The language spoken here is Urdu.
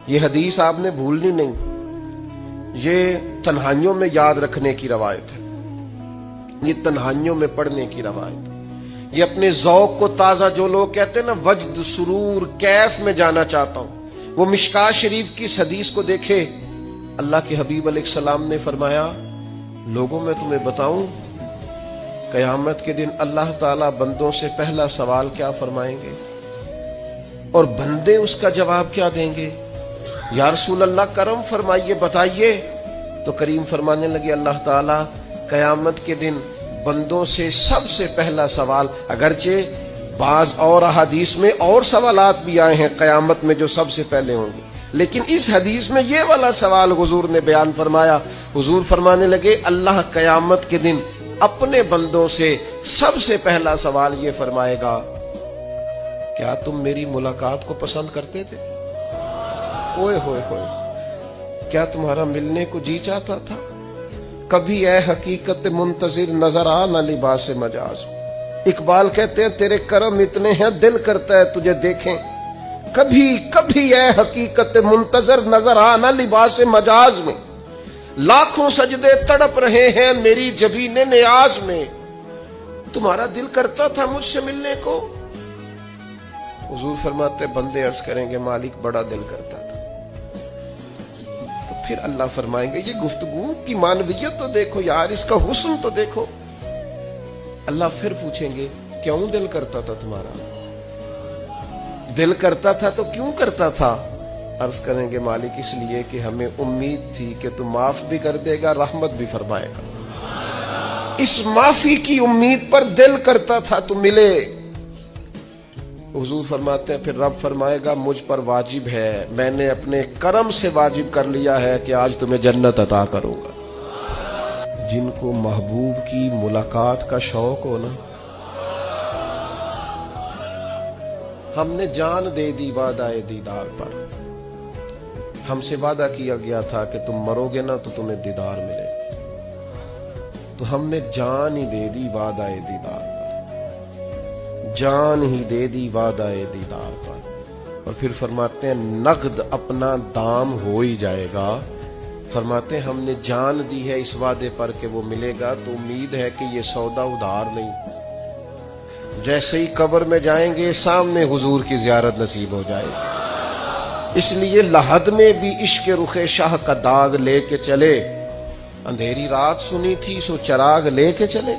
یہ حدیث آپ نے بھولنی نہیں، یہ تنہائیوں میں یاد رکھنے کی روایت ہے، یہ تنہائیوں میں پڑھنے کی روایت ہے۔ یہ اپنے ذوق کو تازہ، جو لوگ کہتے ہیں نا وجد سرور کیف میں جانا چاہتا ہوں، وہ مشکاۃ شریف کی اس حدیث کو دیکھے۔ اللہ کے حبیب علیہ السلام نے فرمایا، لوگوں میں تمہیں بتاؤں قیامت کے دن اللہ تعالیٰ بندوں سے پہلا سوال کیا فرمائیں گے اور بندے اس کا جواب کیا دیں گے؟ یا رسول اللہ کرم فرمائیے، بتائیے۔ تو کریم فرمانے لگے اللہ تعالیٰ قیامت کے دن بندوں سے سب سے پہلا سوال، اگرچہ بعض اور احادیث میں اور سوالات بھی آئے ہیں قیامت میں جو سب سے پہلے ہوں گے، لیکن اس حدیث میں یہ والا سوال حضور نے بیان فرمایا۔ حضور فرمانے لگے اللہ قیامت کے دن اپنے بندوں سے سب سے پہلا سوال یہ فرمائے گا، کیا تم میری ملاقات کو پسند کرتے تھے؟ اوئے ہوئے ہوئے، کیا تمہارا ملنے کو جی چاہتا تھا؟ کبھی اے حقیقت منتظر نظر آ نہ لباس مجاز۔ اقبال کہتے ہیں تیرے کرم اتنے ہیں دل کرتا ہے تجھے دیکھیں، کبھی کبھی اے حقیقت منتظر نظر آ نہ لباس مجاز میں، لاکھوں سجدے تڑپ رہے ہیں میری جبین نیاز میں، تمہارا دل کرتا تھا مجھ سے ملنے کو؟ حضور فرماتے بندے عرض کریں گے مالک بڑا دل کرتا تھا۔ تو پھر اللہ فرمائیں گے یہ گفتگو کی معنویت تو دیکھو یار، اس کا حسن تو دیکھو۔ اللہ پھر پوچھیں گے کیوں دل کرتا تھا تمہارا؟ دل کرتا تھا تو کیوں کرتا تھا؟ عرض کریں گے مالک اس لیے کہ ہمیں امید تھی کہ تو معاف بھی کر دے گا، رحمت بھی فرمائے گا، اس معافی کی امید پر دل کرتا تھا تو ملے۔ حضور فرماتے ہیں پھر رب فرمائے گا مجھ پر واجب ہے، میں نے اپنے کرم سے واجب کر لیا ہے کہ آج تمہیں جنت عطا کروں گا۔ جن کو محبوب کی ملاقات کا شوق ہو نا، ہم نے جان دے دی وعدہ دیدار پر، ہم سے وعدہ کیا گیا تھا کہ تم مرو گے نا تو تمہیں دیدار ملے، تو ہم نے جان ہی دے دی وعدہ دیدار پر، جان ہی دے دی وعدہ دیدار پر۔ اور پھر فرماتے ہیں نقد اپنا دام ہو ہی جائے گا، فرماتے ہیں ہم نے جان دی ہے اس وعدے پر کہ وہ ملے گا، تو امید ہے کہ یہ سودا ادھار نہیں۔ جیسے ہی قبر میں جائیں گے سامنے حضور کی زیارت نصیب ہو جائے گی۔ اس لیے لحد میں بھی عشق رخ شاہ کا داغ لے کے چلے، اندھیری رات سنی تھی سو چراغ لے کے چلے۔